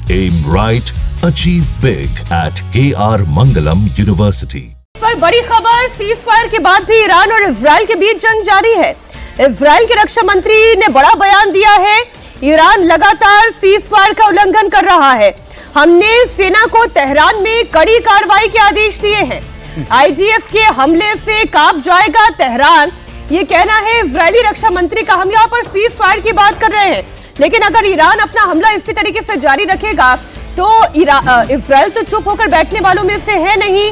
Aim right, achieve big at KR Mangalam University. पर बड़ी खबर, सीज फायर के बाद भी ईरान और इजराइल के बीच जंग जारी है। इजराइल के रक्षा मंत्री ने बड़ा बयान दिया है। ईरान लगातार सीज फायर का उल्लंघन कर रहा है। हमने सेना को तेहरान में कड़ी कार्रवाई के आदेश दिए हैं। आईडीएफ के हमले से कांप जाएगा तेहरान, ये कहना है इजरायली रक्षा मंत्री का। हम यहाँ पर सीज फायर की बात कर रहे हैं, लेकिन अगर ईरान अपना हमला इसी तरीके से जारी रखेगा तो इजराइल तो चुप होकर बैठने वालों में से है नहीं,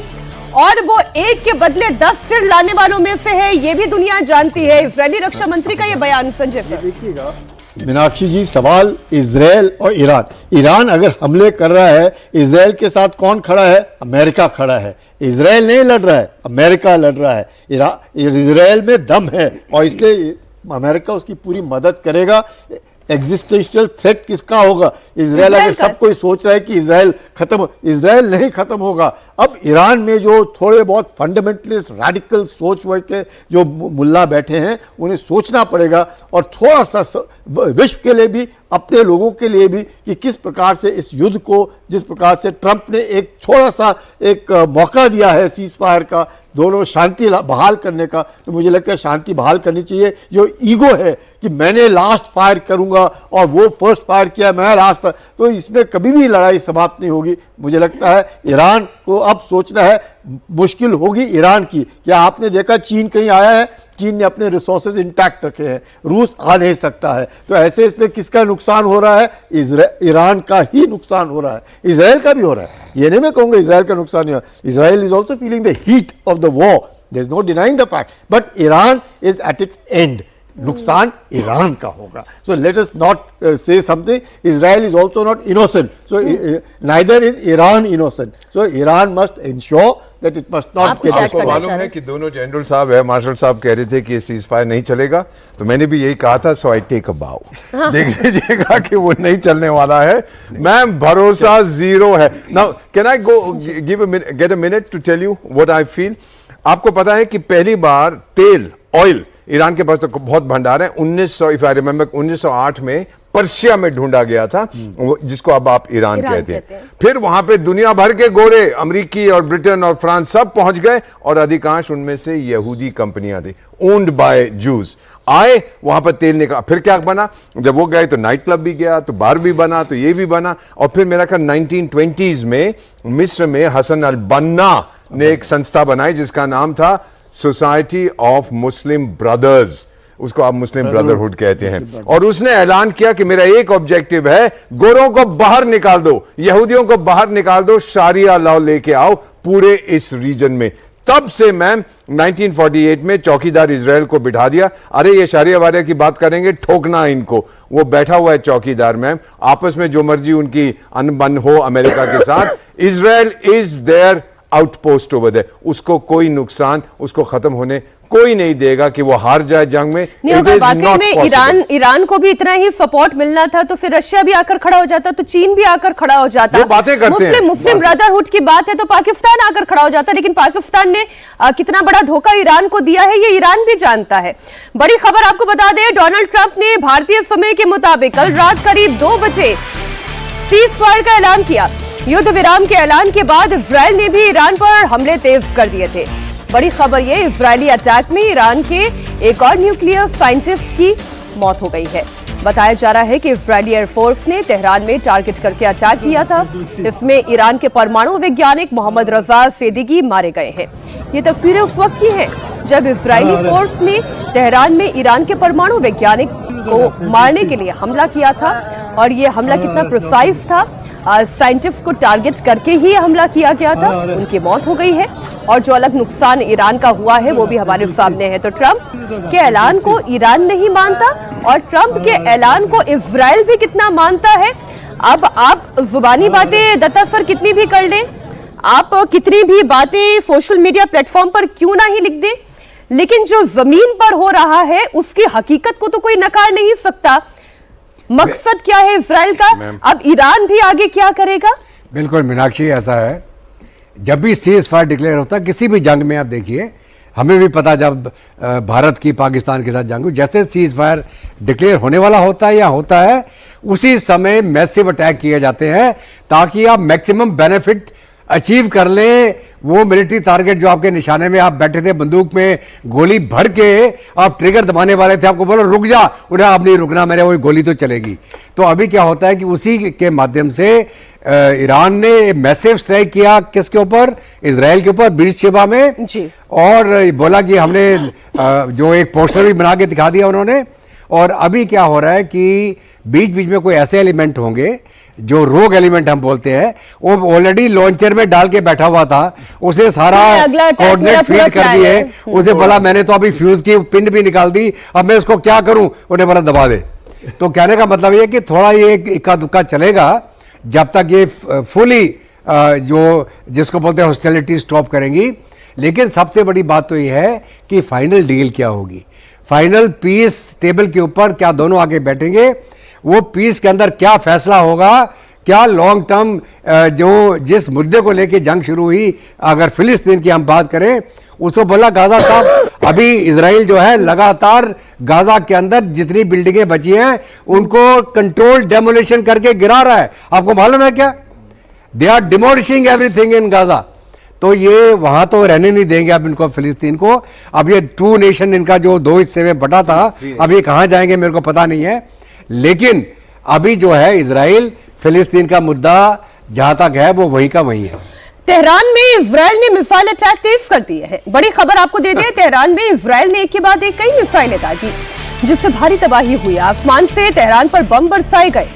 और वो एक के बदले 10 सिर लाने वालों में से है, ये भी दुनिया जानती है। इजरायली रक्षा मंत्री का ये बयान। संजय सर, देखिएगा मीनाक्षी जी, सवाल इजराइल और ईरान अगर हमले कर रहा है, इजराइल के साथ कौन खड़ा है? अमेरिका खड़ा है। इजराइल नहीं लड़ रहा है, अमेरिका लड़ रहा है। इजराइल में दम है और इसलिए अमेरिका उसकी पूरी मदद करेगा। एग्जिस्टेंशियल थ्रेट किसका होगा? इजराइल। अगर सब कोई सोच रहा है कि इजराइल नहीं खत्म होगा। अब ईरान में जो थोड़े बहुत फंडामेंटलिस्ट रैडिकल सोच के जो मुल्ला बैठे हैं, उन्हें सोचना पड़ेगा, और थोड़ा सा विश्व के लिए भी, अपने लोगों के लिए भी, कि किस प्रकार से इस युद्ध को, जिस प्रकार से ट्रंप ने एक थोड़ा सा एक मौका दिया है सीज फायर का, दोनों शांति बहाल करने का, तो मुझे लगता है शांति बहाल करनी चाहिए। जो ईगो है कि मैंने लास्ट फायर करूंगा और वो फर्स्ट फायर किया, मैं लास्ट, तो इसमें कभी भी लड़ाई समाप्त नहीं होगी। मुझे लगता है ईरान को अब सोचना है, मुश्किल होगी ईरान की। क्या आपने देखा चीन कहीं आया है? चीन ने अपने रिसोर्सेज इंटैक्ट रखे हैं, रूस आ नहीं सकता है। तो ऐसे इसमें किसका नुकसान हो रहा है? ईरान का ही नुकसान हो रहा है, इजराइल का भी हो रहा है। ये नहीं मैं कहूँगा इजराइल का नुकसान नहीं हो रहा। Israel is also feeling the heat of the war, there is no denying the fact, but Iran is at its end. नुकसान ईरान का होगा। So let us not say something, Israel is also not innocent, so neither is Iran innocent. So Iran must ensure that it must not get. आपको मालूम है कि दोनों general साहब है, मार्शल साहब कह रहे थे कि सीज फायर नहीं चलेगा, तो मैंने भी यही कहा था। सो आई टेक अ बाउ। देख लीजिएगा कि वो नहीं चलने वाला है। मैम, भरोसा जीरो है। Now can I go get a minute to tell you what I feel. आपको पता है कि पहली बार तेल, ऑयल, ईरान के पास तो बहुत भंडार है। 1908 में पर्शिया में ढूंढा गया था, जिसको अब आप ईरान कहते हैं। फिर वहां पे दुनिया भर के गोरे, अमेरिकी और ब्रिटेन और फ्रांस, सब पहुंच गए, और अधिकांश उनमें से यहूदी कंपनियां थी, ओन्ड बाय जूस। आए वहां पर तेल निकाला। फिर क्या बना? जब वो गए तो नाइट क्लब भी गया, तो बार भी बना, तो ये भी बना। और फिर मेरा ख्याल 1920s में मिस्र में हसन अल बन्ना ने एक संस्था बनाई जिसका नाम था सोसाइटी ऑफ मुस्लिम ब्रदर्स, उसको आप मुस्लिम ब्रदरहुड कहते हैं। और उसने ऐलान किया कि मेरा एक ऑब्जेक्टिव है, गोरों को बाहर निकाल दो, यहूदियों को बाहर निकाल दो, शारिया लॉ लेके आओ पूरे इस रीजन में। तब से मैम 1948 में चौकीदार इजराइल को बिठा दिया। अरे ये शारिया वारिया की बात करेंगे, ठोकना इनको। वो बैठा हुआ है चौकीदार मैम, आपस में जो मर्जी उनकी अनबन हो अमेरिका के साथ। Israel is there outpost over there. उसको कोई नुकसान, उसको खत्म होने कोई नहीं देगा कि वो हार जाए जंग में। नहीं, अगर वाकई में ईरान को भी इतना ही सपोर्ट मिलना था तो फिर रशिया भी आकर खड़ा हो जाता, तो चीन भी आकर खड़ा हो जाता। वो बातें करते हैं, मुस्लिम ब्रदरहुड की बात है तो पाकिस्तान आकर खड़ा हो जाता। लेकिन पाकिस्तान ने कितना बड़ा धोखा ईरान को दिया है, ये ईरान भी जानता है। बड़ी खबर आपको बता दें, डोनाल्ड ट्रंप ने भारतीय समय के मुताबिक कल रात करीब 2 बजे सीज फायर का ऐलान किया। युद्ध विराम के ऐलान के बाद इजराइल ने भी ईरान पर हमले तेज कर दिए थे। बड़ी खबर ये, इजरायली अटैक में ईरान के एक और न्यूक्लियर साइंटिस्ट की मौत हो गई है। बताया जा रहा है कि इजरायली एयरफोर्स ने तेहरान में टारगेट करके अटैक किया था। इसमें ईरान के परमाणु वैज्ञानिक मोहम्मद रजा सेदिगी मारे गए हैं। ये तस्वीरें उस वक्त की हैं जब इजरायली फोर्स ने तेहरान में ईरान के परमाणु वैज्ञानिक को मारने के लिए हमला किया था। और ये हमला कितना प्रिसाइज था, साइंटिस्ट को टारगेट करके ही हमला किया गया था। उनकी मौत हो गई है और जो अलग नुकसान ईरान का हुआ है वो भी हमारे सामने है। तो ट्रंप के ऐलान को ईरान नहीं मानता और ट्रंप के ऐलान को इजराइल भी कितना मानता है। अब आप जुबानी बातें दत्ता सर कितनी भी कर लें, आप कितनी भी बातें सोशल मीडिया प्लेटफॉर्म पर क्यों ना ही लिख दें, लेकिन जो जमीन पर हो रहा है उसकी हकीकत को तो कोई नकार नहीं सकता। मकसद क्या है इजराइल का? अब ईरान भी आगे क्या करेगा? बिल्कुल मीनाक्षी, ऐसा है जब भी सीज फायर डिक्लेयर होता है किसी भी जंग में, आप देखिए हमें भी पता जब भारत की पाकिस्तान के साथ जंग हुई, जैसे सीज फायर डिक्लेयर होने वाला होता है या होता है, उसी समय मैसिव अटैक किए जाते हैं ताकि आप मैक्सिमम बेनिफिट अचीव कर लें। वो मिलिट्री टारगेट जो आपके निशाने में आप बैठे थे, बंदूक में गोली भर के आप ट्रिगर दबाने वाले थे, आपको बोलो रुक जा, उन्हें आप नहीं रुकना, मेरे वो गोली तो चलेगी। तो अभी क्या होता है कि उसी के माध्यम से ईरान ने मैसिव स्ट्राइक किया किसके ऊपर, इजराइल के ऊपर, बीरशेबा में जी। और बोला कि हमने जो एक पोस्टर भी बना के दिखा दिया उन्होंने। और अभी क्या हो रहा है कि बीच बीच में कोई ऐसे एलिमेंट होंगे जो रोग एलिमेंट हम बोलते हैं, वो ऑलरेडी लॉन्चर में डाल के बैठा हुआ था, उसे सारा कोऑर्डिनेट फीड कर दिए, उसे बोला मैंने तो अभी फ्यूज की पिन भी निकाल दी, अब मैं इसको क्या करूं, उन्हें बोला दबा दे। तो कहने का मतलब ये कि थोड़ा ये इक्का दुक्का चलेगा जब तक ये फुली जो जिसको बोलते हैं हॉस्टिलिटी स्टॉप करेंगी। लेकिन सबसे बड़ी बात तो ये है कि फाइनल डील क्या होगी, फाइनल पीस टेबल के ऊपर क्या दोनों आगे बैठेंगे, वो पीस के अंदर क्या फैसला होगा, क्या लॉन्ग टर्म जो जिस मुद्दे को लेके जंग शुरू हुई, अगर फिलिस्तीन की हम बात करें, उसको बोला गाजा साहब अभी इजराइल जो है लगातार गाजा के अंदर जितनी बिल्डिंगें बची हैं उनको कंट्रोल डेमोलिशन करके गिरा रहा है। आपको मालूम है क्या, they are demolishing everything in Gaza. तो ये वहां तो रहने नहीं देंगे अब इनको, फिलिस्तीन को। अब ये टू नेशन इनका जो दो हिस्से में बटा था, अब ये कहां जाएंगे मेरे को पता नहीं है। लेकिन अभी जो है इजराइल फिलिस्तीन का मुद्दा जहां तक है वो वहीं का वहीं है। तेहरान में इजराइल ने मिसाइल अटैक तेज कर दिए हैं। बड़ी खबर आपको दे दें, तेहरान में इजराइल ने एक के बाद एक कई मिसाइलें दागी जिससे भारी तबाही हुई। आसमान से तेहरान पर बम बरसाए गए।